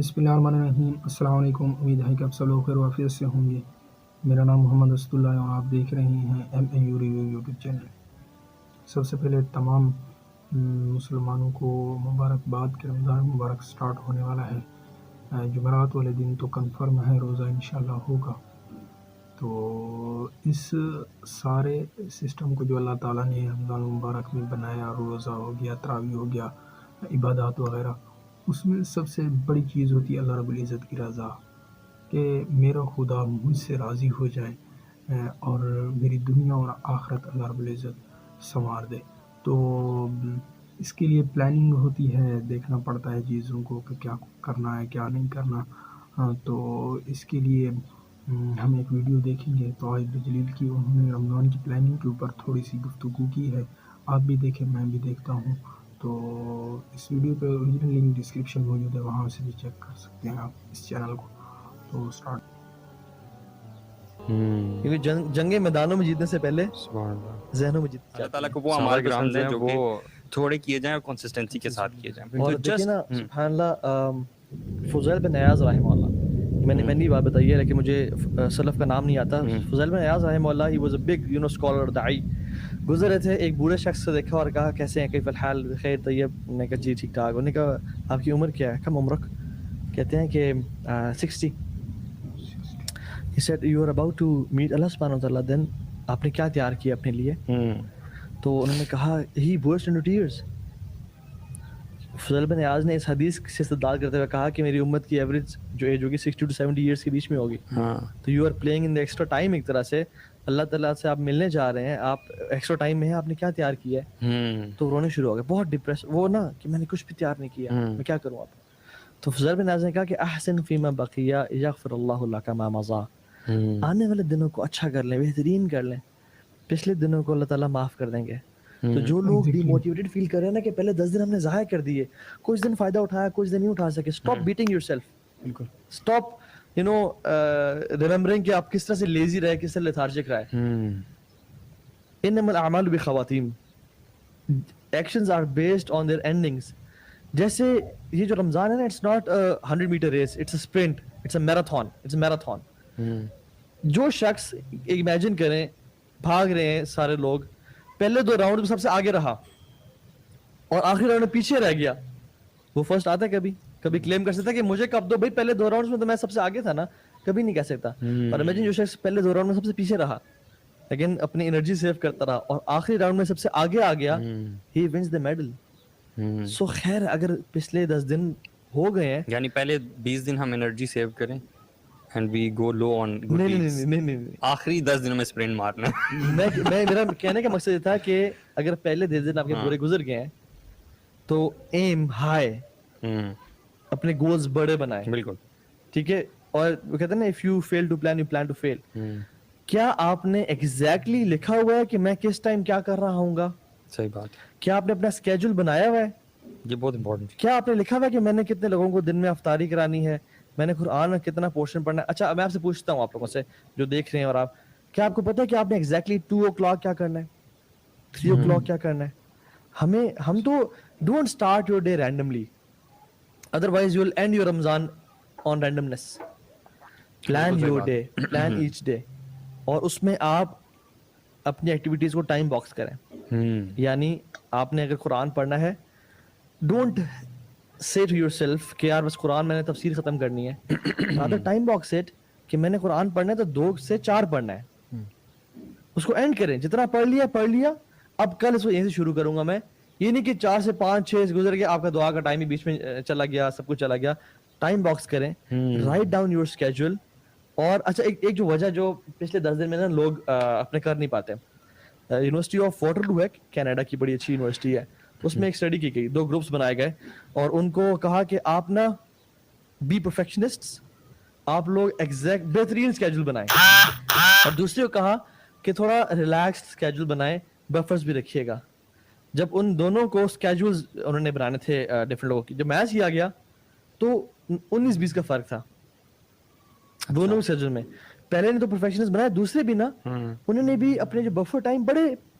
بسم اللہ الرحمن الرحیم۔ السلام علیکم، امید ہے کہ آپ سب لوگ خیر و عافیت سے ہوں گے۔ میرا نام محمد اسد اللہ ہے اور آپ دیکھ رہے ہیں MAU ریویو یوٹیوب چینل۔ سب سے پہلے تمام مسلمانوں کو مبارکباد کہ رمضان مبارک سٹارٹ ہونے والا ہے۔ جمعرات والے دن تو کنفرم ہے روزہ انشاءاللہ ہوگا۔ تو اس سارے سسٹم کو جو اللہ تعالیٰ نے رمضان مبارک میں بنایا، روزہ ہو گیا، تراویح ہو گیا، عبادات وغیرہ، اس میں سب سے بڑی چیز ہوتی ہے اللہ رب العزت کی رضا، کہ میرا خدا مجھ سے راضی ہو جائے اور میری دنیا اور آخرت اللہ رب العزت سنوار دے۔ تو اس کے لیے پلاننگ ہوتی ہے، دیکھنا پڑتا ہے چیزوں کو کہ کیا کرنا ہے کیا نہیں کرنا۔ تو اس کے لیے ہم ایک ویڈیو دیکھیں گے تو عائد جلیل کی، انہوں نے رمضان کی پلاننگ کے اوپر تھوڑی سی گفتگو کی ہے۔ آپ بھی دیکھیں، میں بھی دیکھتا ہوں۔ تو اس ویڈیو پہ اوریجنل لنک ڈسکرپشن موجود ہے، وہاں سے بھی چیک کر سکتے ہیں آپ اس چینل کو۔ تو اسٹارٹ۔ کیونکہ جنگ میدانوں میں جیتنے سے پہلے ذہنوں میں جیتنا اللہ تعالیٰ کو وہ ہمارے پسند ہیں جو کہ تھوڑے کیے جائیں اور کنسسٹنسی کے ساتھ کیے جائیں۔ اور دیکھیں نا سبحان اللہ، فضیل بن عیاض رحمہ اللہ، میں نے پہلی بات بتائی ہے لیکن مجھے سلف کا نام نہیں آتا۔ فضیل بن عیاض رحمہ اللہ ہی واز اے بگ اسکالر داعی، گزر رہے تھے، ایک بوڑھے شخص سے دیکھا اور کہا کیسے ہیں، کیف الحال، خیر طیب؟ نے کہا جی ٹھیک ٹھاک۔ انہوں نے کہا آپ کی عمر کیا ہے؟ کم عمرک؟ کہتے ہیں کہ 60۔ He said you are about to meet Allah subhanahu wa ta'ala, then آپ نے کیا تیار کیا اپنے لیے؟ تو انہوں نے کہا he burst into tears۔ فضل بن عیاض نے اس حدیث سے استدلال کرتے ہوئے کہا کہ میری امت کی ایوریج جو ایج ہوگی 60 to 70 ایئرس کے بیچ میں ہوگی۔ تو you are playing in the extra time, ایک طرح سے اللہ تعالیٰ سے آپ ملنے جا رہے ہیں، آپ ایکسٹرا ٹائم میں ہیں، آپ نے کیا تیار کیا ہے؟ تو رونے شروع ہو گئے، بہت ڈپریس، وہ نا کہ میں نے کچھ بھی تیار نہیں کیا، میں کیا کروں اب؟ تو فضل بن عیاض نے کہا کہ احسن فیما بقیہ یغفر اللہ لک ما مضی، آنے والے دنوں کو اچھا کر لیں، بہترین کر لیں، پچھلے دنوں کو اللہ تعالیٰ معاف کر دیں گے۔ تو جو لوگ ڈی موٹیویٹڈ فیل کر رہے ہیں نا کہ پہلے 10 دن ہم نے ضائع کر دیے، کچھ دن فائدہ اٹھایا کچھ دن نہیں اٹھا سکے، اسٹاپ بیٹنگ یور سیلف، بالکل اسٹاپ ریممبرنگ کہ آپ کس طرح سے لیزی رہے، کس طرح لیتھارجک رہے۔ انما الاعمال بخواتیم، actions are based on their endings. جیسے یہ جو رمضان ہے نا، it's not 100 meter race, it's a sprint, it's a marathon, it's a marathon. جو شخص امیجن کریں بھاگ رہے ہیں سارے لوگ، پہلے 2 راؤنڈ میں سب سے آگے رہا اور آخری راؤنڈ میں پیچھے رہ گیا، وہ فرسٹ آتا ہے؟ کبھی کلیم کر سکتا ہے کہ مجھے کب دو بھائی، پہلے 2 راؤنڈز میں تو میں سب سے آگے تھا نا؟ کبھی نہیں کہہ سکتا۔ اور امیجن جو شخص پہلے 2 راؤنڈ میں سب سے پیچھے رہا لیکن اپنی انرجی سیو کرتا رہا اور آخری راؤنڈ میں سب سے آگے آ گیا، ہی ونز دا میڈل۔ سو خیر، اگر پچھلے 10 دن ہو گئے ہیں، یعنی پہلے 20 دن ہم انرجی سیو کریں and we go low on good deeds، نہیں، آخری 10 دنوں میں اسپرنٹ مارنا۔ میرا کہنے کا مقصد یہ تھا کہ اگر پہلے 10 دن آپ کے پورے گزر گئے ہیں تو ایم ہائی، اپنے گولز بڑے بنائیں، بالکل ٹھیک ہے۔ اور وہ کہتے ہیں نا if you fail to plan you plan to fail۔ کیا آپ نے ایگزیکٹلی لکھا ہوا ہے کہ میں کس ٹائم کیا کر رہا ہوں گا؟ صحیح بات۔ کیا آپ نے اپنا اسکیجول بنایا ہوا ہے؟ یہ بہت امپورٹنٹ۔ کیا آپ نے لکھا ہوا ہے کہ میں نے کتنے لوگوں کو دن میں افطاری کرانی ہے، میں نے قرآن میں کتنا پورشن پڑھنا ہے؟ اچھا، میں آپ سے پوچھتا ہوں، آپ لوگوں سے جو دیکھ رہے ہیں، اور آپ، کیا آپ کو پتا ہے کہ آپ نے ایگزیکٹلی 2 o'clock کیا کرنا ہے، 3 o'clock کیا کرنا ہے؟ ہم تو don't start your day randomly, otherwise you will end your Ramzan on randomness. Plan your day, plan each day, اور اس میں آپ اپنی ایکٹیویٹیز کو ٹائم باکس کریں۔ یعنی آپ نے اگر قرآن پڑھنا ہے، ڈونٹ say to yourself کہ یار بس قرآن میں نے تفسیر ختم کرنی ہے، rather time box it کہ میں نے قرآن پڑھنا ہے تو 2 سے 4 پڑھنا ہے، اس کو اینڈ کریں، جتنا پڑھ لیا، اب کل اس کو یہیں سے شروع کروں گا میں۔ یہ نہیں کہ 4 سے 5 6 گزر گیا، آپ کا دعا کا ٹائم ہی بیچ میں چلا گیا، سب کچھ چلا گیا۔ ٹائم باکس کریں، رائٹ ڈاؤن یور اسکیجول۔ اور اچھا، ایک جو وجہ جو پچھلے 10 دن میں نا لوگ اپنے کر نہیں پاتے، یونیورسٹی آف واٹرلو ہے، کینیڈا کی بڑی اچھی یونیورسٹی ہے، اس میں ایک اسٹڈی کی گئی، 2 گروپس بنائے گئے اور ان کو کہا کہ آپ نا بی پرفیکشنسٹس، آپ لوگ ایگزیکٹ بہترین اسکیجول بنائیں، اور دوسرے کو کہا کہ تھوڑا ریلیکسڈ اسکیجول بنائیں، بفرز بھی رکھیے گا۔ جب ان دونوں کو اسکیجولز انہوں نے بنانے تھے ڈفرنٹ لوگوں کی، جب میچ کیا گیا تو 19-20 کا فرق تھا دونوں اسکیجول میں۔ پہلے نے تو پروفیشنلز بنائے، دوسرے بھی نا انہوں نے بھی اپنے جو بفر ٹائم بڑے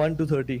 1 to 30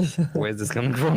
Where is this coming from?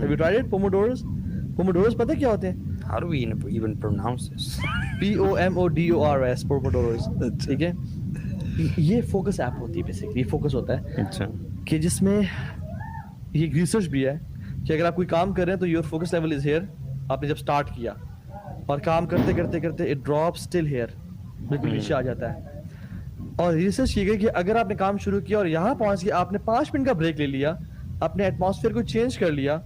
Have you tried it? Pomodoros پتہ کیا ہوتے ہیں؟ How do we even pronounce this? Pomodors, Pomodoros. ٹھیک ہے، یہ فوکس ایپ ہوتی ہے بیسکلی، یہ فوکس ہوتا ہے اچھا کہ جس میں یہ ریسرچ بھی ہے کہ اگر آپ کوئی کام کر رہے ہیں تو your focus level is here. آپ نے جب اسٹارٹ کیا اور کام کرتے کرتے کرتے اٹ ڈراپ اسٹل ہیئر، بالکل نیچے آ جاتا ہے. اور ریسرچ کی گئی کہ اگر آپ نے کام شروع کیا اور یہاں پہنچ کے آپ نے 5 منٹ کا بریک لے لیا، اپنے ایٹماسفیئر کو چینج کر لیا،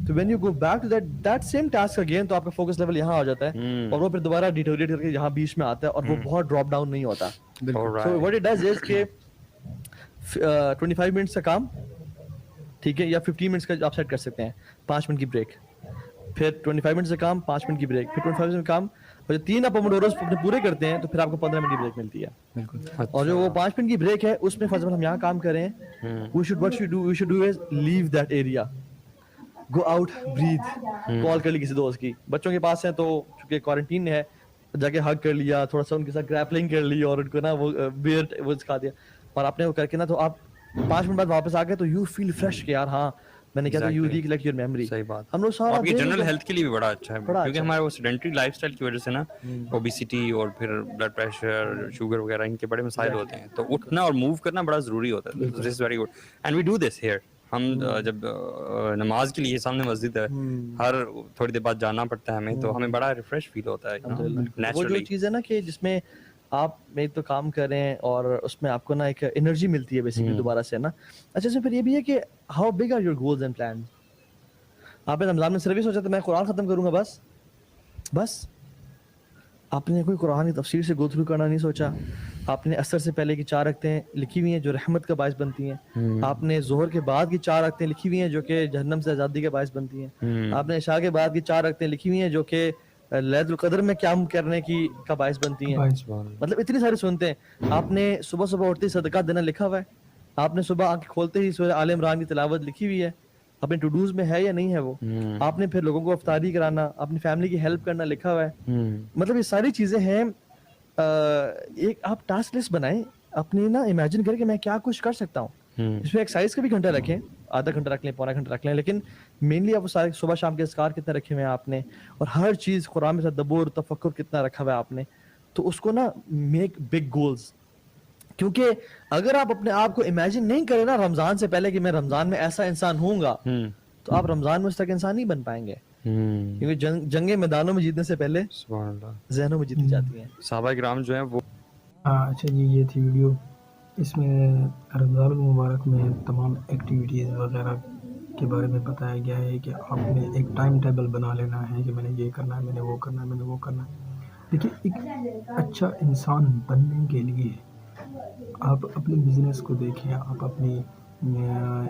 تو when you go back to that same task again, تو آپ کا فوکس لیول یہاں آ جاتا ہے اور وہ پھر دوبارہ ڈیٹوریٹ کر کے یہاں بیچ میں آتا ہے اور وہ بہت ڈراپ ڈاؤن نہیں ہوتا. So what it does is کہ 25 منٹس کا کام، ٹھیک ہے، یا 15 منٹس کا آپ سیٹ کر سکتے ہیں، 5 منٹ کی بریک، پھر 25 منٹ سے کام، 5 منٹ کی بریک، پھر 25 منٹ کام، اور جو 3 آپ پوموڈوروز اپنے پورے کرتے ہیں تو پھر آپ کو 15 منٹ کی بریک ملتی ہے. بالکل. اور جو وہ 5 منٹ کی بریک ہے اس میں فار ایگزامپل ہم یہاں کام کر رہے ہیں، we should do is leave that area, go out, breathe, call کر لی کسی دوست کی، بچوں کے پاس ہیں تو چونکہ کوارنٹین ہے جا کے ہگ کر لیا، تھوڑا سا ان کے ساتھ گریپلنگ کر لی اور ان کو نا وہ بیئر وہ سکھا دیا، اور آپ نے وہ کر کے نا تو آپ 5 منٹ بعد واپس آ گئے تو یو فیل فریش کہ یار ہاں میں نے کہا تھا یو ریکلیکٹ یور میموری. صحیح بات. ہم لوگ سارا آپ کی جنرل ہیلتھ کے لیے بھی بڑا اچھا ہے کیونکہ ہمارے وہ سیڈنٹری لائف اسٹائل کی وجہ سے نا اوبیسٹی اور پھر بلڈ پریشر، شوگر وغیرہ ان کے بڑے مسائل ہوتے ہیں، تو اٹھنا اور موو کرنا بڑا ضروری ہوتا ہے. This is very good and we do this here. ہم جب نماز کے لیے سامنے مسجد ہے، ہر تھوڑی دیر بعد جانا پڑتا ہے ہمیں، تو ہمیں بڑا ریفریش فیل ہوتا ہے. وہ جو چیز ہے نا کہ جس میں آپ ایک تو کام کر رہے ہیں اور اس میں آپ کو نا ایک انرجی ملتی ہے بیسیکلی دوبارہ سے نا. اچھا اس میں پھر یہ بھی ہے کہ how big are your goals and plans. آپ نے رمضان میں صرف یہ سوچا تھا میں قرآن ختم کروں گا بس آپ نے کوئی قرآن کی تفسیر سے گو تھرو کرنا نہیں سوچا. آپ نے عصر سے پہلے کی 4 رکعتیں لکھی ہوئی ہیں جو رحمت کا باعث بنتی ہیں. آپ نے ظہر کے بعد کی 4 رکعتیں لکھی ہوئی ہیں جو کہ جہنم سے آزادی کا باعث بنتی ہیں. آپ نے عشاء کے بعد کی 4 رکعتیں لکھی ہوئی ہیں جو کہ لیلۃ القدر میں قیام کرنے کی کا باعث بنتی ہیں. مطلب اتنی ساری سنتے ہیں. آپ نے صبح اٹھتے صدقہ دینا لکھا ہوا ہے. آپ نے صبح آنکھ کھولتے ہی سورہ آل عمران کی تلاوت لکھی ہوئی ہے. اپنے ٹو ڈوز میں ہے یا نہیں ہے وہ. آپ نے پھر لوگوں کو افطاری کرانا، اپنی فیملی کی ہیلپ کرنا لکھا ہوا ہے. مطلب یہ ساری چیزیں ہیں. ایک آپ ٹاسک لسٹ بنائیں اپنی نا، امیجن کریں کہ میں کیا کچھ کر سکتا ہوں. اس میں ایکسرسائز کا بھی گھنٹہ رکھیں، آدھا گھنٹہ رکھ لیں، پونا گھنٹہ رکھ لیں، لیکن مینلی آپ سارے صبح شام کے اذکار کتنے رکھے ہوئے ہیں آپ نے، اور ہر چیز قرآن میں تدبر تفکر کتنا رکھا ہوا ہے آپ نے. تو اس کو نا میک بگ گولز، کیونکہ اگر آپ اپنے آپ کو امیجن نہیں کریں نا رمضان سے پہلے کہ میں رمضان میں ایسا انسان ہوں گا، تو آپ رمضان میں اس تک انسان نہیں بن پائیں گے. کیونکہ جنگیں میدانوں میں جیتنے سے پہلے سبحان اللہ ذہنوں میں جیتی جاتی ہیں. صحابہ کرام جو ہیں وہ اچھا جی، یہ تھی ویڈیو. اس میں رمضان المبارک میں تمام ایکٹیویٹیز وغیرہ کے بارے میں بتایا گیا ہے کہ آپ نے ایک ٹائم ٹیبل بنا لینا ہے کہ میں نے یہ کرنا ہے، میں نے وہ کرنا ہے، میں نے وہ کرنا ہے. دیکھیے ایک اچھا انسان بننے کے لیے آپ اپنے بزنس کو دیکھیں، آپ اپنی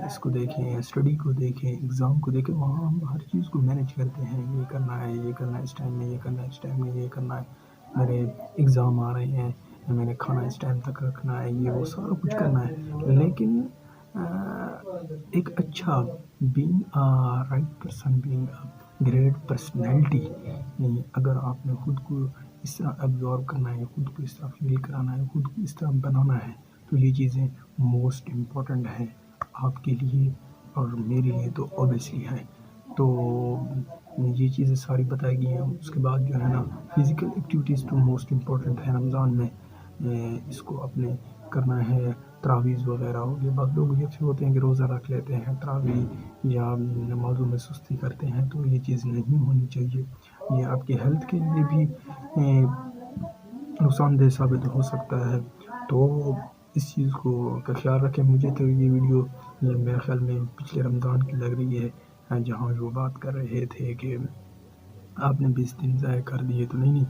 اس کو دیکھیں، اسٹڈی کو دیکھیں، ایگزام کو دیکھیں. وہاں ہم ہر چیز کو مینیج کرتے ہیں، یہ کرنا ہے، یہ کرنا ہے، اس ٹائم میں یہ کرنا ہے، اس ٹائم میں یہ کرنا ہے، میرے ایگزام آ رہے ہیں، میں نے کھانا اس ٹائم تک رکھنا ہے، یہ وہ سارا کچھ کرنا ہے. لیکن ایک اچھا being right person, being great personality, اگر آپ نے خود کو اس طرح ایبزارو کرنا ہے، خود کو اس طرح فیل کرانا ہے، خود کو اس طرح بنانا ہے، تو یہ چیزیں موسٹ امپورٹنٹ ہیں آپ کے لیے اور میرے لیے تو اوبیسلی ہے. تو یہ چیزیں ساری بتائی گئی ہیں. اس کے بعد جو ہے نا فزیکل ایکٹیویٹیز تو موسٹ امپورٹنٹ ہے رمضان میں. اس کو اپنے کرنا ہے. تراویز وغیرہ ہو گئے، بعض لوگ یہ ہوتے ہیں کہ روزہ رکھ لیتے ہیں، تراویح یا نمازوں میں سستی کرتے ہیں، تو یہ چیز نہیں ہونی چاہیے. یہ آپ کی ہیلتھ کے لیے بھی نقصان دہ ثابت ہو سکتا ہے. تو اس چیز کا خیال رکھیں. مجھے تو یہ ویڈیو میرے خیال میں پچھلے رمضان کی لگ رہی ہے، جہاں وہ بات کر رہے تھے کہ آپ نے 20 دن ضائع کر دیے. تو نہیں،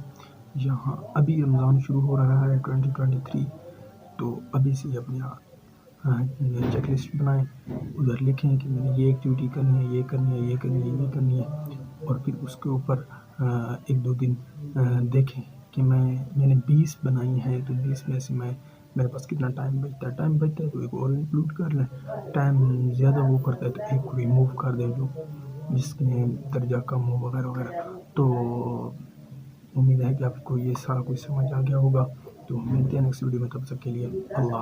یہاں ابھی رمضان شروع ہو رہا ہے 2023، تو ابھی سے اپنے چیک لسٹ بنائیں، ادھر لکھیں کہ میں نے یہ ایکٹیویٹی کرنی ہے، یہ کرنی ہے، یہ کرنی ہے، یہ کرنی ہے، اور پھر اس کے اوپر 1-2 دن دیکھیں کہ میں نے 20 بنائی ہے، تو 20 میں سے میرے پاس کتنا ٹائم بچتا ہے. ٹائم بچتا ہے تو ایک اور انکلوڈ کر لیں. ٹائم زیادہ وہ کرتا ہے تو ایک کو ریموو کر دیں جو جس میں درجہ کم ہو وغیرہ وغیرہ. تو امید ہے کہ آپ کو یہ سارا کچھ سمجھ آ گیا ہوگا. تو ملتے ہیں نیکسٹ ویڈیو میں، تب تک کے لیے اللہ.